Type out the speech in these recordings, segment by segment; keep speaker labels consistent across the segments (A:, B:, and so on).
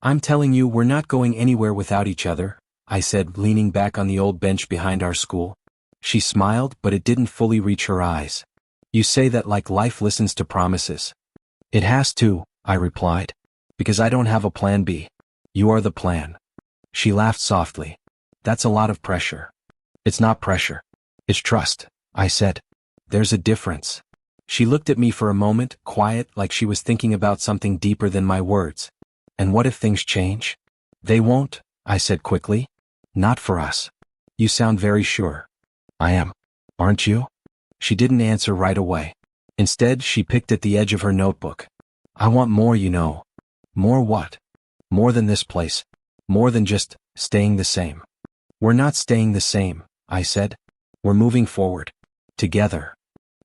A: I'm telling you we're not going anywhere without each other, I said, leaning back on the old bench behind our school. She smiled, but it didn't fully reach her eyes. You say that like life listens to promises. It has to, I replied. Because I don't have a plan B. You are the plan. She laughed softly. That's a lot of pressure. It's not pressure. It's trust, I said. There's a difference. She looked at me for a moment, quiet, like she was thinking about something deeper than my words. And what if things change? They won't, I said quickly. Not for us. You sound very sure. I am. Aren't you? She didn't answer right away. Instead, she picked at the edge of her notebook. I want more, you know. More what? More than this place. More than just staying the same. We're not staying the same, I said. We're moving forward. Together.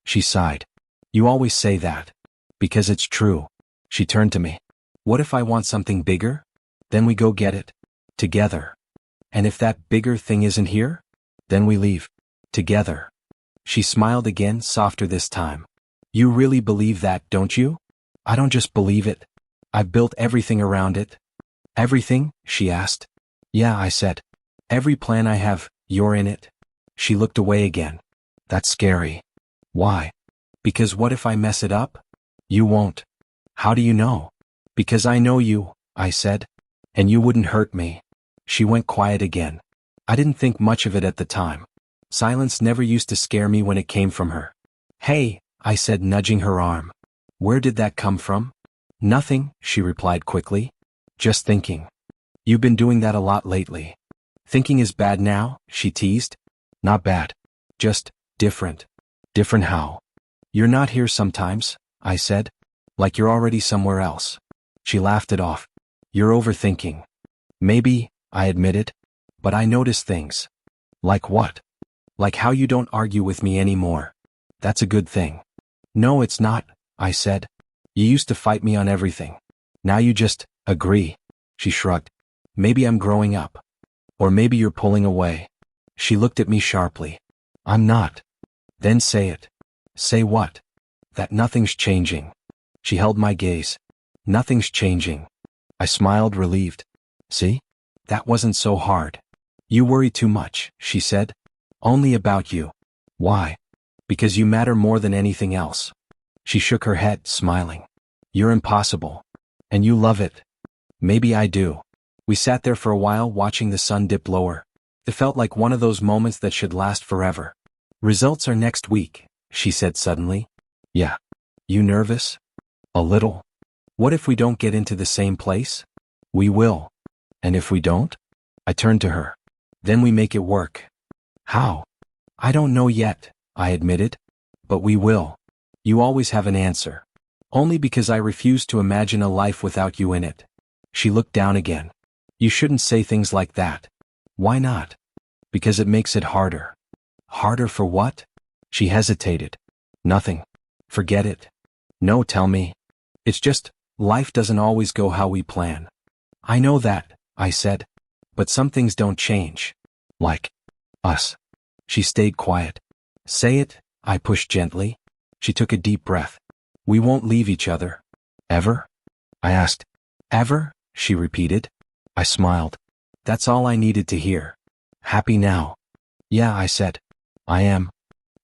A: She sighed. You always say that. Because it's true. She turned to me. What if I want something bigger? Then we go get it. Together. And if that bigger thing isn't here? Then we leave. Together. She smiled again, softer this time. You really believe that, don't you? I don't just believe it. I've built everything around it. Everything? She asked. Yeah, I said. Every plan I have, you're in it. She looked away again. That's scary. Why? Because what if I mess it up? You won't. How do you know? Because I know you, I said. And you wouldn't hurt me. She went quiet again. I didn't think much of it at the time. Silence never used to scare me when it came from her. Hey, I said, nudging her arm. Where did that come from? Nothing, she replied quickly. Just thinking. You've been doing that a lot lately. Thinking is bad now, she teased. Not bad. Just different. Different how? You're not here sometimes, I said. Like you're already somewhere else. She laughed it off. You're overthinking. Maybe, I admitted. But I notice things. Like what? Like how you don't argue with me anymore. That's a good thing. No, it's not, I said. You used to fight me on everything. Now you just agree. She shrugged. Maybe I'm growing up. Or maybe you're pulling away. She looked at me sharply. I'm not. Then say it. Say what? That nothing's changing. She held my gaze. Nothing's changing. I smiled, relieved. See? That wasn't so hard. You worry too much, she said. Only about you. Why? Because you matter more than anything else. She shook her head, smiling. You're impossible. And you love it. Maybe I do. We sat there for a while watching the sun dip lower. It felt like one of those moments that should last forever. Results are next week, she said suddenly. Yeah. You nervous? A little. What if we don't get into the same place? We will. And if we don't? I turned to her. Then we make it work. How? I don't know yet, I admitted. But we will. You always have an answer. Only because I refuse to imagine a life without you in it. She looked down again. You shouldn't say things like that. Why not? Because it makes it harder. Harder for what? She hesitated. Nothing. Forget it. No, tell me. It's just, life doesn't always go how we plan. I know that, I said. But some things don't change. Like us. She stayed quiet. Say it, I pushed gently. She took a deep breath. We won't leave each other. Ever? I asked. Ever? She repeated. I smiled. That's all I needed to hear. Happy now? Yeah, I said. I am.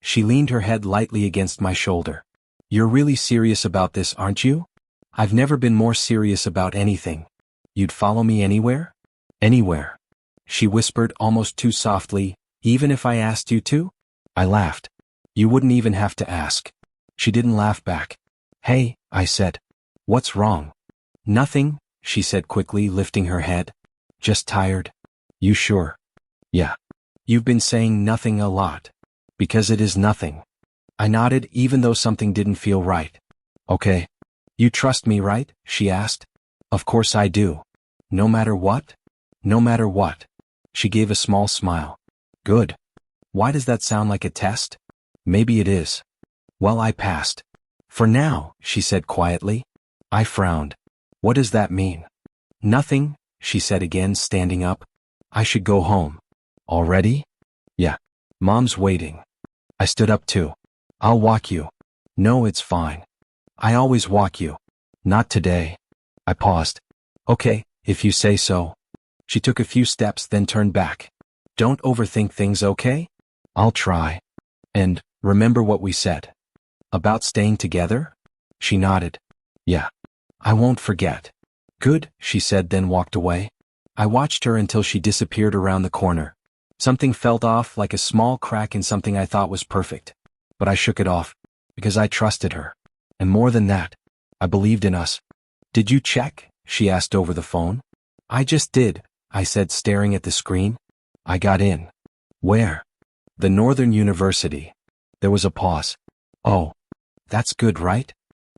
A: She leaned her head lightly against my shoulder. You're really serious about this, aren't you? I've never been more serious about anything. You'd follow me anywhere? Anywhere. She whispered almost too softly, even if I asked you to? I laughed. You wouldn't even have to ask. She didn't laugh back. Hey, I said. What's wrong? Nothing, she said quickly, lifting her head. Just tired. You sure? Yeah. You've been saying nothing a lot. Because it is nothing. I nodded even though something didn't feel right. Okay. You trust me, right? She asked. Of course I do. No matter what? No matter what. She gave a small smile. Good. Why does that sound like a test? Maybe it is. Well, I passed. For now, she said quietly. I frowned. What does that mean? Nothing, she said again, standing up. I should go home. Already? Yeah. Mom's waiting. I stood up too. I'll walk you. No, it's fine. I always walk you. Not today. I paused. Okay, If you say so. She took a few steps then turned back. Don't overthink things, okay? I'll try. And, remember what we said. About staying together? She nodded. Yeah. I won't forget. Good, she said then walked away. I watched her until she disappeared around the corner. Something felt off, like a small crack in something I thought was perfect. But I shook it off, because I trusted her. And more than that, I believed in us. Did you check? She asked over the phone. I just did, I said, staring at the screen. I got in. Where? The Northern University. There was a pause. Oh, that's good, right?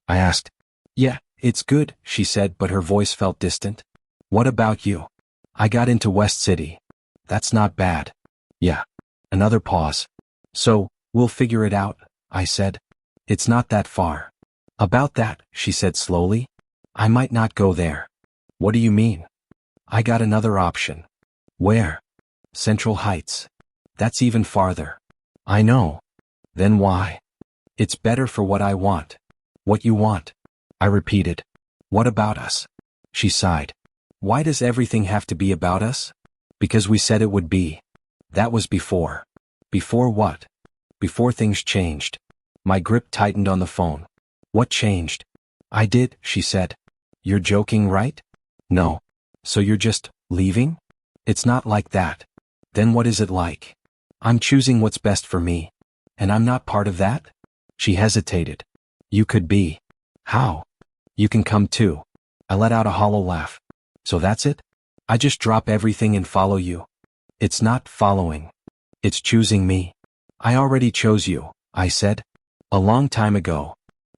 A: I asked. Yeah, it's good, she said, but her voice felt distant. What about you? I got into West City. That's not bad. Yeah. Another pause. So, we'll figure it out, I said. It's not that far. About that, she said slowly. I might not go there. What do you mean? I got another option. Where? Central Heights. That's even farther. I know. Then why? It's better for what I want. What you want? I repeated. What about us? She sighed. Why does everything have to be about us? Because we said it would be. That was before. Before what? Before things changed. My grip tightened on the phone. What changed? I did, she said. You're joking, right? No. So you're just leaving? It's not like that. Then what is it like? I'm choosing what's best for me. And I'm not part of that? She hesitated. You could be. How? You can come too. I let out a hollow laugh. So that's it? I just drop everything and follow you. It's not following. It's choosing me. I already chose you, I said. A long time ago.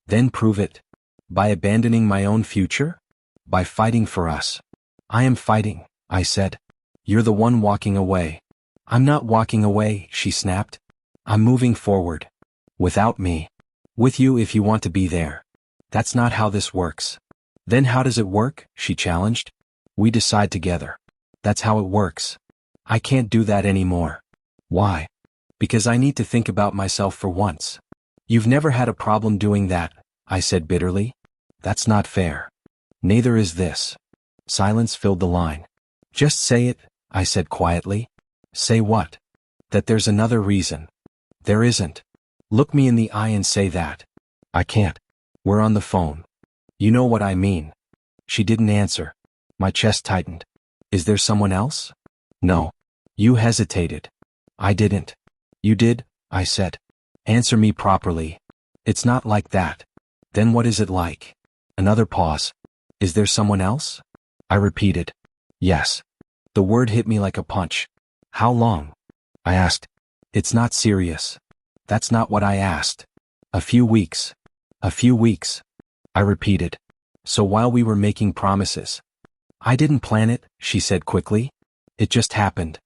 A: Then prove it. By abandoning my own future? By fighting for us. I am fighting, I said. You're the one walking away. I'm not walking away, she snapped. I'm moving forward. Without me. With you if you want to be there. That's not how this works. Then how does it work? She challenged. We decide together. That's how it works. I can't do that anymore. Why? Because I need to think about myself for once. You've never had a problem doing that, I said bitterly. That's not fair. Neither is this. Silence filled the line. Just say it, I said quietly. Say what? That there's another reason. There isn't. Look me in the eye and say that. I can't. We're on the phone. You know what I mean. She didn't answer. My chest tightened. Is there someone else? No. You hesitated. I didn't. You did, I said. Answer me properly. It's not like that. Then what is it like? Another pause. Is there someone else? I repeated. Yes. The word hit me like a punch. How long? I asked. It's not serious. That's not what I asked. A few weeks. A few weeks. I repeated. So while we were making promises. I didn't plan it, she said quickly. It just happened.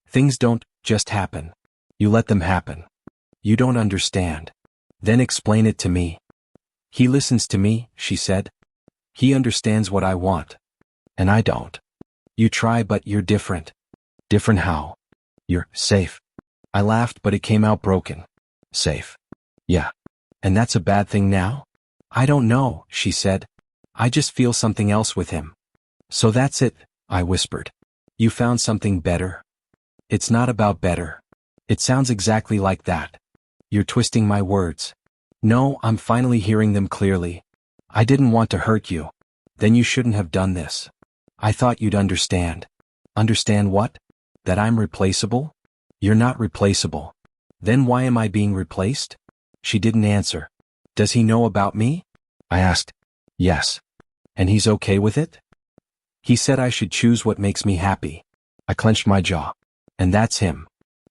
A: Things don't just happen. You let them happen. You don't understand. Then explain it to me. He listens to me, she said. He understands what I want. And I don't. You try, but you're different. Different how? You're safe. I laughed, but it came out broken. Safe. Yeah. And that's a bad thing now? I don't know, she said. I just feel something else with him. So that's it, I whispered. You found something better? It's not about better. It sounds exactly like that. You're twisting my words. No, I'm finally hearing them clearly. I didn't want to hurt you. Then you shouldn't have done this. I thought you'd understand. Understand what? That I'm replaceable? You're not replaceable. Then why am I being replaced? She didn't answer. Does he know about me? I asked. Yes. And he's okay with it? He said I should choose what makes me happy. I clenched my jaw. And that's him.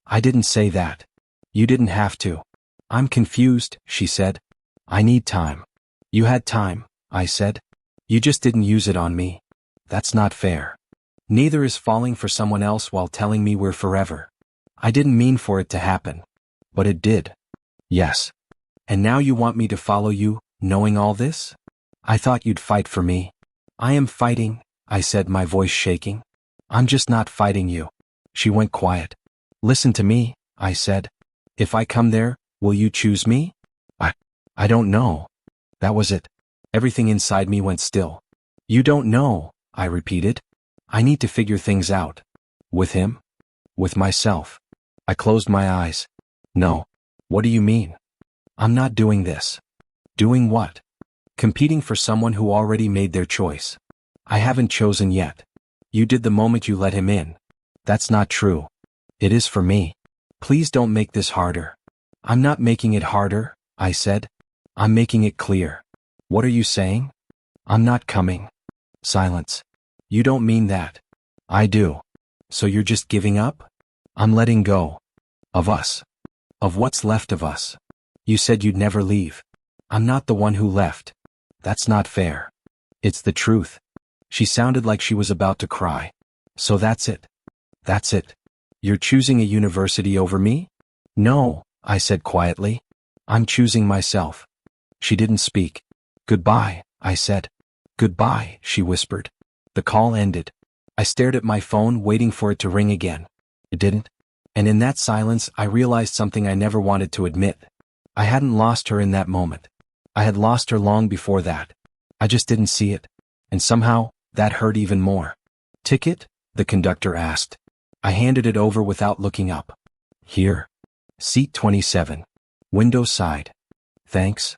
A: I didn't say that. You didn't have to. I'm confused, she said. I need time. You had time, I said. You just didn't use it on me. That's not fair. Neither is falling for someone else while telling me we're forever. I didn't mean for it to happen. But it did. Yes. And now you want me to follow you, knowing all this? I thought you'd fight for me. I am fighting, I said, my voice shaking. I'm just not fighting you. She went quiet. Listen to me, I said. If I come there, will you choose me? I don't know. That was it. Everything inside me went still. You don't know, I repeated. I need to figure things out. With him? With myself. I closed my eyes. No. What do you mean? I'm not doing this. Doing what? Competing for someone who already made their choice. I haven't chosen yet. You did the moment you let him in. That's not true. It is for me. Please don't make this harder. I'm not making it harder, I said. I'm making it clear. What are you saying? I'm not coming. Silence. You don't mean that. I do. So you're just giving up? I'm letting go. Of us. Of what's left of us. You said you'd never leave. I'm not the one who left. That's not fair. It's the truth. She sounded like she was about to cry. So that's it. That's it. You're choosing a university over me? No, I said quietly. I'm choosing myself. She didn't speak. Goodbye, I said. Goodbye, she whispered. The call ended. I stared at my phone, waiting for it to ring again. It didn't. And in that silence, I realized something I never wanted to admit. I hadn't lost her in that moment. I had lost her long before that. I just didn't see it. And somehow, that hurt even more. Ticket? The conductor asked. I handed it over without looking up. Here. Seat 27. Window side. Thanks.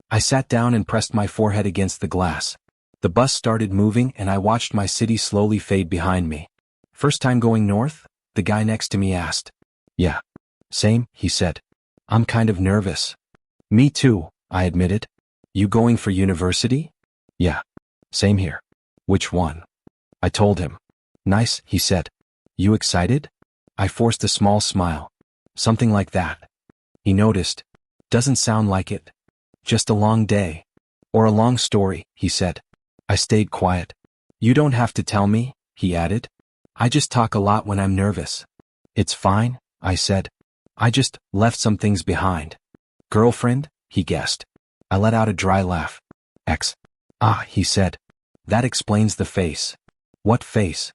A: I sat down and pressed my forehead against the glass. The bus started moving and I watched my city slowly fade behind me. First time going north? The guy next to me asked. Yeah. Same, he said. I'm kind of nervous. Me too, I admitted. You going for university? Yeah. Same here. Which one? I told him. Nice, he said. You excited? I forced a small smile. Something like that. He noticed. Doesn't sound like it. Just a long day. Or a long story, he said. I stayed quiet. You don't have to tell me, he added. I just talk a lot when I'm nervous. It's fine, I said. I just left some things behind. Girlfriend? He guessed. I let out a dry laugh. Ah, he said. That explains the face. What face?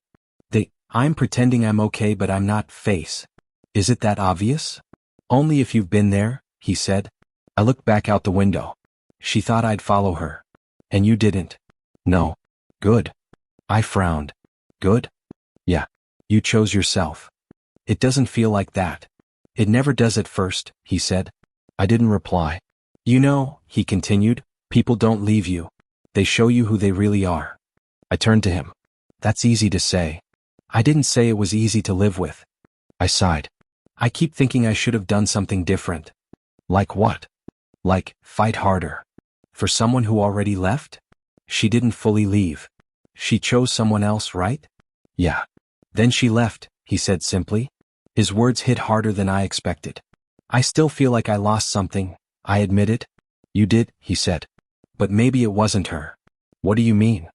A: The I'm pretending I'm okay but I'm not face. Is it that obvious? Only if you've been there, he said. I looked back out the window. She thought I'd follow her. And you didn't. No. Good. I frowned. Good? Yeah. You chose yourself. It doesn't feel like that. It never does at first, he said. I didn't reply. You know, he continued, people don't leave you. They show you who they really are. I turned to him. That's easy to say. I didn't say it was easy to live with. I sighed. I keep thinking I should have done something different. Like what? Like, fight harder. For someone who already left? She didn't fully leave. She chose someone else, right? Yeah. Then she left, he said simply. His words hit harder than I expected. I still feel like I lost something, I admitted. You did, he said. But maybe it wasn't her. What do you mean?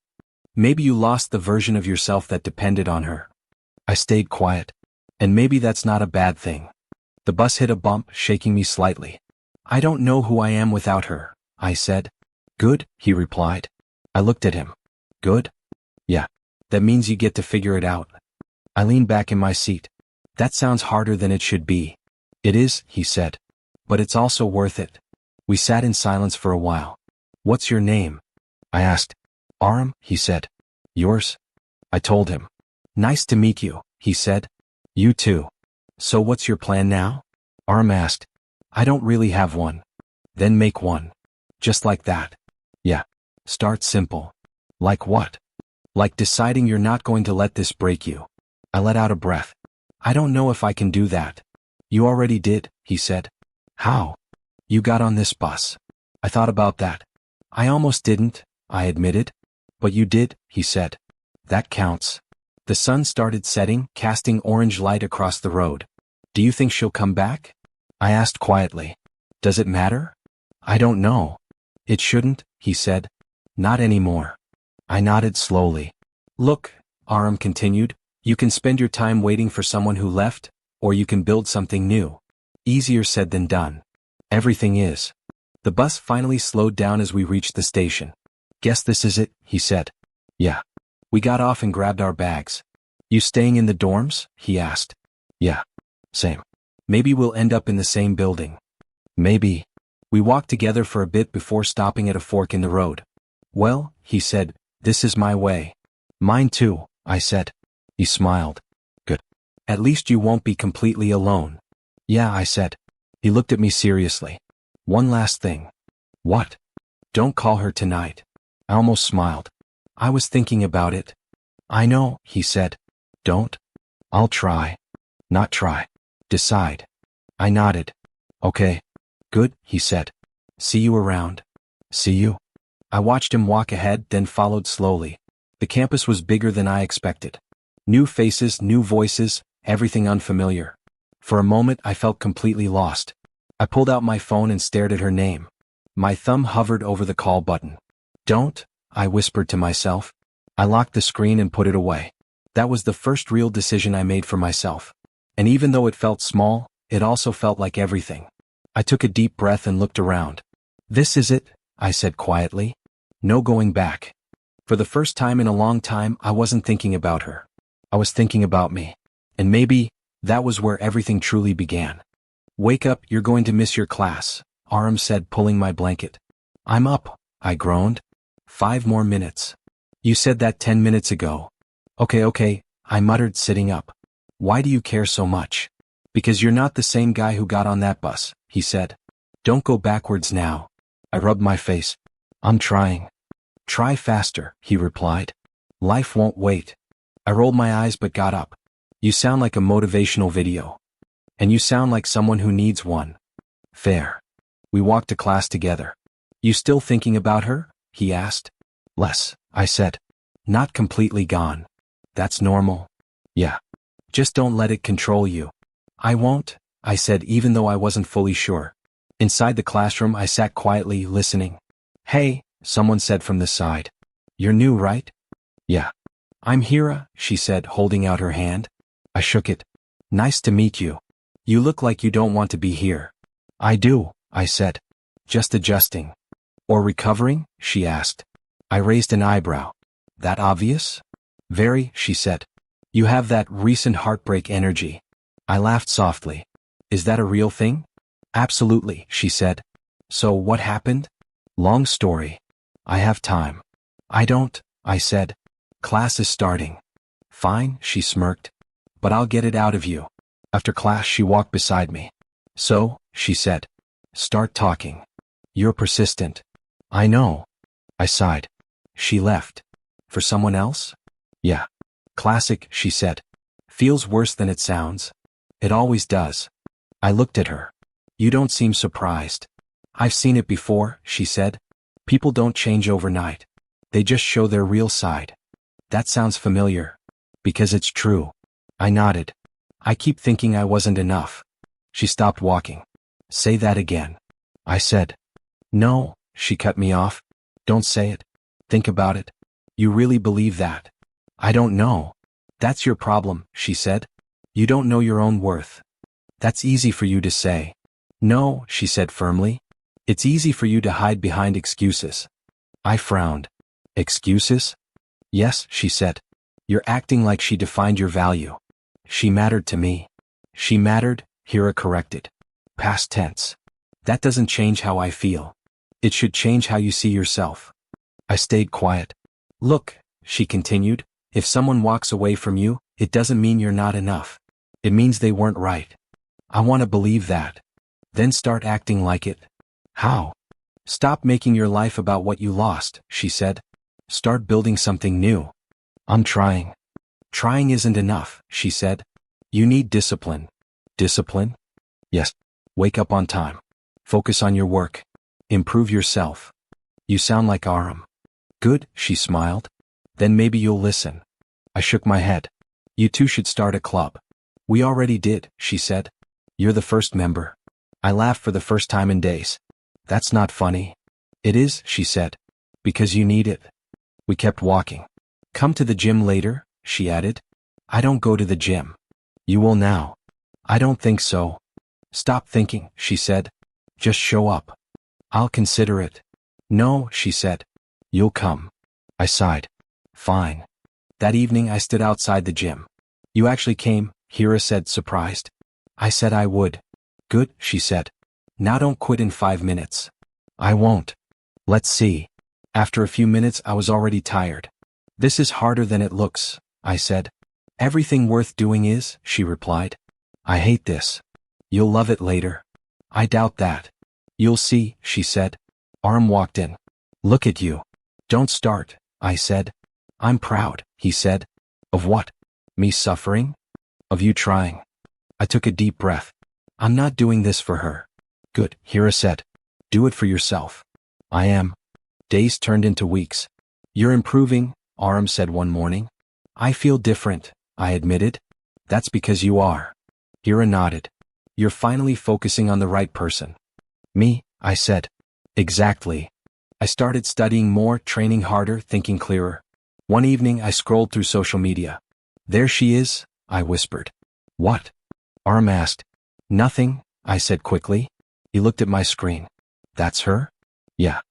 A: Maybe you lost the version of yourself that depended on her. I stayed quiet. And maybe that's not a bad thing. The bus hit a bump, shaking me slightly. I don't know who I am without her, I said. Good, he replied. I looked at him. Good? Yeah. That means you get to figure it out. I leaned back in my seat. That sounds harder than it should be. It is, he said. But it's also worth it. We sat in silence for a while. What's your name? I asked. Aram, he said. Yours? I told him. Nice to meet you, he said. You too. So what's your plan now? Aram asked. I don't really have one. Then make one. Just like that. Yeah. Start simple. Like what? Like deciding you're not going to let this break you. I let out a breath. I don't know if I can do that. You already did, he said. How? You got on this bus. I thought about that. I almost didn't, I admitted. But you did, he said. That counts. The sun started setting, casting orange light across the road. Do you think she'll come back? I asked quietly. Does it matter? I don't know. It shouldn't, he said. Not anymore. I nodded slowly. Look, Aram continued, you can spend your time waiting for someone who left, or you can build something new. Easier said than done. Everything is. The bus finally slowed down as we reached the station. Guess this is it, he said. Yeah. We got off and grabbed our bags. You staying in the dorms? He asked. Yeah. Same. Maybe we'll end up in the same building. Maybe. We walked together for a bit before stopping at a fork in the road. Well, he said, this is my way. Mine too, I said. He smiled. Good. At least you won't be completely alone. Yeah, I said. He looked at me seriously. One last thing. What? Don't call her tonight. I almost smiled. I was thinking about it. I know, he said. Don't? I'll try. Not try. Decide. I nodded. Okay. Good, he said. See you around. See you. I watched him walk ahead, then followed slowly. The campus was bigger than I expected. New faces, new voices, everything unfamiliar. For a moment I felt completely lost. I pulled out my phone and stared at her name. My thumb hovered over the call button. Don't, I whispered to myself. I locked the screen and put it away. That was the first real decision I made for myself. And even though it felt small, it also felt like everything. I took a deep breath and looked around. This is it, I said quietly. No going back. For the first time in a long time, I wasn't thinking about her. I was thinking about me. And maybe, that was where everything truly began. Wake up, you're going to miss your class, Aram said, pulling my blanket. I'm up, I groaned. 5 more minutes. You said that 10 minutes ago. Okay, I muttered, sitting up. Why do you care so much? Because you're not the same guy who got on that bus, he said. Don't go backwards now. I rubbed my face. I'm trying. Try faster, he replied. Life won't wait. I rolled my eyes but got up. You sound like a motivational video. And you sound like someone who needs one. Fair. We walked to class together. You still thinking about her? He asked. Less, I said. Not completely gone. That's normal. Yeah. Just don't let it control you. I won't, I said, even though I wasn't fully sure. Inside the classroom I sat quietly, listening. Hey, someone said from the side. You're new, right? Yeah. I'm Hira, she said, holding out her hand. I shook it. Nice to meet you. You look like you don't want to be here. I do, I said. Just adjusting. Or recovering? She asked. I raised an eyebrow. That obvious? Very, she said. You have that recent heartbreak energy. I laughed softly. Is that a real thing? Absolutely, she said. So what happened? Long story. I have time. I don't, I said. Class is starting. Fine, she smirked. But I'll get it out of you. After class she walked beside me. So, she said. Start talking. You're persistent. I know. I sighed. She left. For someone else? Yeah. Classic, she said. Feels worse than it sounds. It always does. I looked at her. You don't seem surprised. I've seen it before, she said. People don't change overnight. They just show their real side. That sounds familiar. Because it's true. I nodded. I keep thinking I wasn't enough. She stopped walking. Say that again. I said. No, she cut me off. Don't say it. Think about it. You really believe that? I don't know. That's your problem, she said. You don't know your own worth. That's easy for you to say. No, she said firmly. It's easy for you to hide behind excuses. I frowned. Excuses? Yes, she said. You're acting like she defined your value. She mattered to me. She mattered, Hira corrected. Past tense. That doesn't change how I feel. It should change how you see yourself. I stayed quiet. Look, she continued, if someone walks away from you, it doesn't mean you're not enough. It means they weren't right. I want to believe that. Then start acting like it. How? Stop making your life about what you lost, she said. Start building something new. I'm trying. Trying isn't enough, she said. You need discipline. Discipline? Yes. Wake up on time. Focus on your work. Improve yourself. You sound like Aram. Good, she smiled. Then maybe you'll listen. I shook my head. You two should start a club. We already did, she said. You're the first member. I laughed for the first time in days. That's not funny. It is, she said. Because you need it. We kept walking. Come to the gym later, she added. I don't go to the gym. You will now. I don't think so. Stop thinking, she said. Just show up. I'll consider it. No, she said. You'll come. I sighed. Fine. That evening I stood outside the gym. You actually came, Hira said, surprised. I said I would. Good, she said. Now don't quit in 5 minutes. I won't. Let's see. After a few minutes I was already tired. This is harder than it looks, I said. Everything worth doing is, she replied. I hate this. You'll love it later. I doubt that. You'll see, she said. Aram walked in. Look at you. Don't start, I said. I'm proud, he said. Of what? Me suffering? Of you trying. I took a deep breath. I'm not doing this for her. Good, Hira said. Do it for yourself. I am. Days turned into weeks. You're improving, Aram said one morning. I feel different, I admitted. That's because you are. Hira nodded. You're finally focusing on the right person. Me, I said. Exactly. I started studying more, training harder, thinking clearer. One evening I scrolled through social media. There she is, I whispered. What? Aram asked. Nothing, I said quickly. He looked at my screen. That's her? Yeah.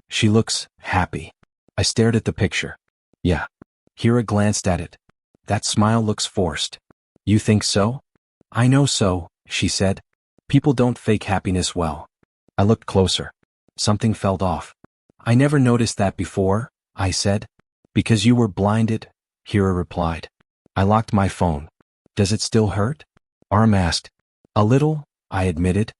A: She looks happy. I stared at the picture. Yeah. Hira glanced at it. That smile looks forced. You think so? I know so, she said. People don't fake happiness well. I looked closer. Something felt off. I never noticed that before, I said. Because you were blinded, Hira replied. I locked my phone. Does it still hurt? Aram asked. A little, I admitted.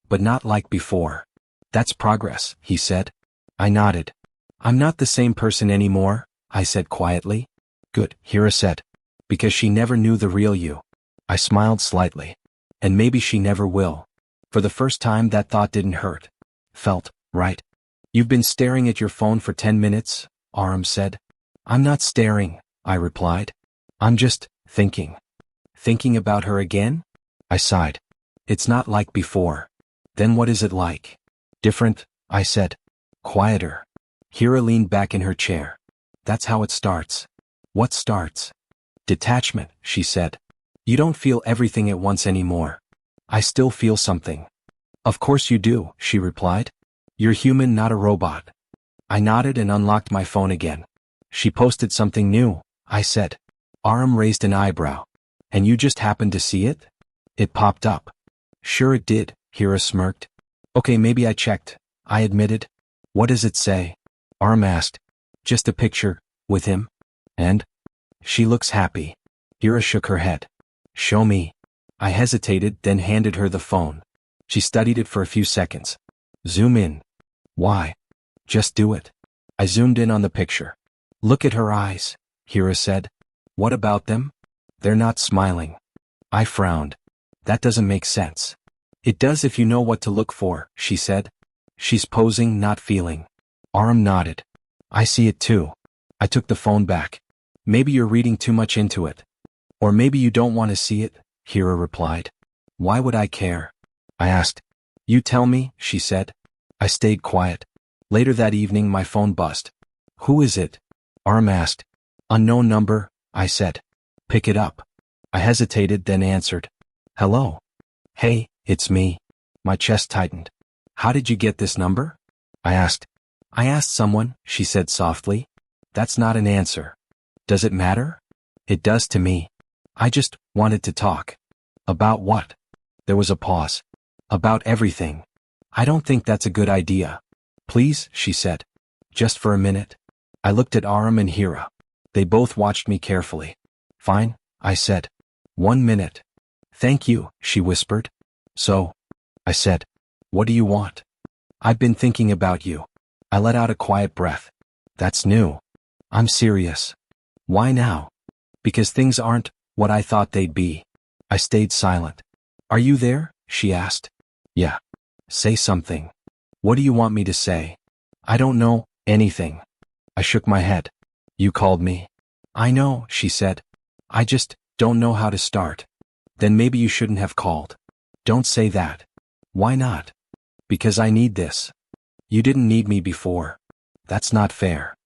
A: But not like before. That's progress, he said. I nodded. I'm not the same person anymore, I said quietly. Good, Hira said. Because she never knew the real you. I smiled slightly. And maybe she never will. For the first time that thought didn't hurt. Felt right. You've been staring at your phone for 10 minutes, Aram said. I'm not staring, I replied. I'm just thinking. Thinking about her again? I sighed. It's not like before. Then what is it like? Different, I said. Quieter. Hira leaned back in her chair. That's how it starts. What starts? Detachment, she said. You don't feel everything at once anymore. I still feel something. Of course you do, she replied. You're human, not a robot. I nodded and unlocked my phone again. She posted something new, I said. Aram raised an eyebrow. And you just happened to see it? It popped up. Sure it did, Hira smirked. Okay, maybe I checked, I admitted. What does it say? Aram asked. Just a picture, with him. And? She looks happy. Hira shook her head. Show me. I hesitated, then handed her the phone. She studied it for a few seconds. Zoom in. Why? Just do it. I zoomed in on the picture. Look at her eyes, Hira said. What about them? They're not smiling. I frowned. That doesn't make sense. It does if you know what to look for, she said. She's posing, not feeling. Aram nodded. I see it too. I took the phone back. Maybe you're reading too much into it. Or maybe you don't want to see it, Hira replied. Why would I care? I asked. You tell me, she said. I stayed quiet. Later that evening my phone buzzed. Who is it? Aram asked. Unknown number, I said. Pick it up. I hesitated, then answered. Hello. Hey, it's me. My chest tightened. How did you get this number? I asked. I asked someone, she said softly. That's not an answer. Does it matter? It does to me. I just wanted to talk. About what? There was a pause. About everything. I don't think that's a good idea. Please, she said. Just for a minute. I looked at Aram and Hira. They both watched me carefully. Fine, I said. 1 minute. Thank you, she whispered. So? I said. What do you want? I've been thinking about you. I let out a quiet breath. That's new. I'm serious. Why now? Because things aren't what I thought they'd be. I stayed silent. Are you there? She asked. Yeah. Say something. What do you want me to say? I don't know anything. I shook my head. You called me. I know, she said. I just don't know how to start. Then maybe you shouldn't have called. Don't say that. Why not? Because I need this. You didn't need me before. That's not fair.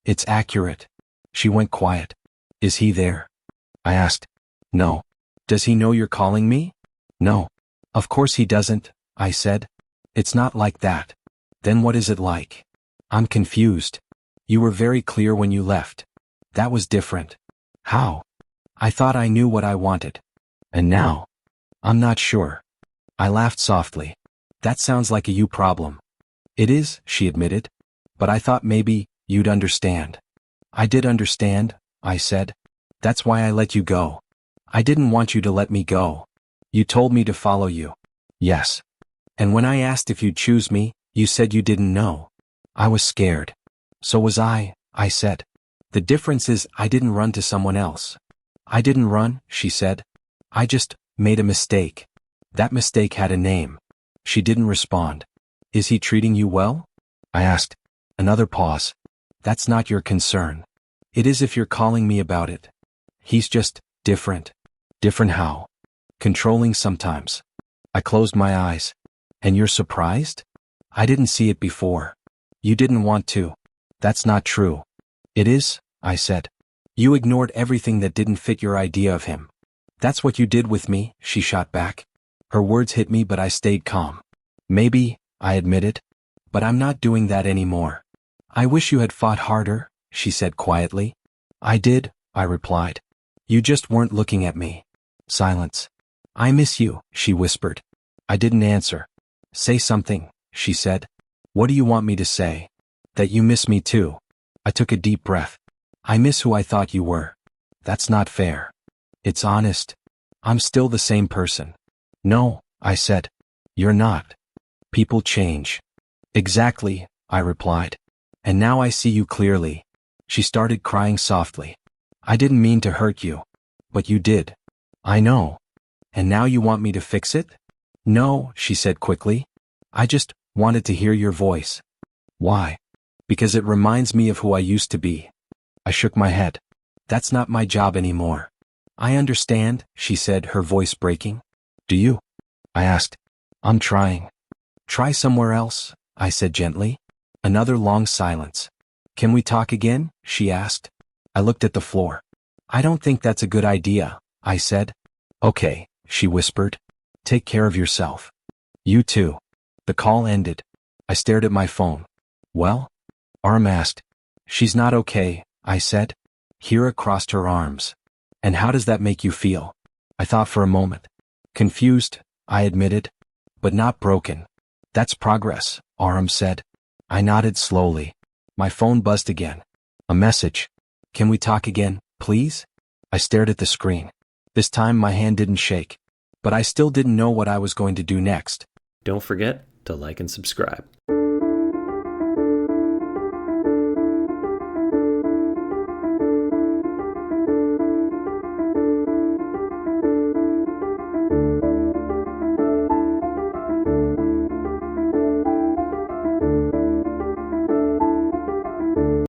A: It's accurate. She went quiet. Is he there? I asked. No. Does he know you're calling me? No. Of course he doesn't, I said. It's not like that. Then what is it like? I'm confused. You were very clear when you left. That was different. How? I thought I knew what I wanted. And now? I'm not sure. I laughed softly. That sounds like a you problem. It is, she admitted. But I thought maybe you'd understand. I did understand, I said. That's why I let you go. I didn't want you to let me go. You told me to follow you. Yes. And when I asked if you'd choose me, you said you didn't know. I was scared. So was I said. The difference is I didn't run to someone else. I didn't run, she said. I just made a mistake. That mistake had a name. She didn't respond. Is he treating you well? I asked. Another pause. That's not your concern. It is if you're calling me about it. He's just different. Different how? Controlling sometimes. I closed my eyes. And you're surprised? I didn't see it before. You didn't want to. That's not true. It is, I said. You ignored everything that didn't fit your idea of him. That's what you did with me, she shot back. Her words hit me, but I stayed calm. Maybe, I admitted. But I'm not doing that anymore. I wish you had fought harder, she said quietly. I did, I replied. You just weren't looking at me. Silence. I miss you, she whispered. I didn't answer. Say something, she said. What do you want me to say? That you miss me too. I took a deep breath. I miss who I thought you were. That's not fair. It's honest. I'm still the same person. No, I said. You're not. People change. Exactly, I replied. And now I see you clearly. She started crying softly. I didn't mean to hurt you. But you did. I know. And now you want me to fix it? No, she said quickly. I just wanted to hear your voice. Why? Because it reminds me of who I used to be. I shook my head. That's not my job anymore. I understand, she said, her voice breaking. Do you? I asked. I'm trying. Try somewhere else, I said gently. Another long silence. Can we talk again? She asked. I looked at the floor. I don't think that's a good idea, I said. Okay, she whispered. Take care of yourself. You too. The call ended. I stared at my phone. Well? Arm asked. She's not okay, I said. Hira crossed her arms. And how does that make you feel? I thought for a moment. Confused, I admitted. But not broken. That's progress, Aram said. I nodded slowly. My phone buzzed again. A message. Can we talk again, please? I stared at the screen. This time my hand didn't shake. But I still didn't know what I was going to do next.
B: Don't forget to like and subscribe.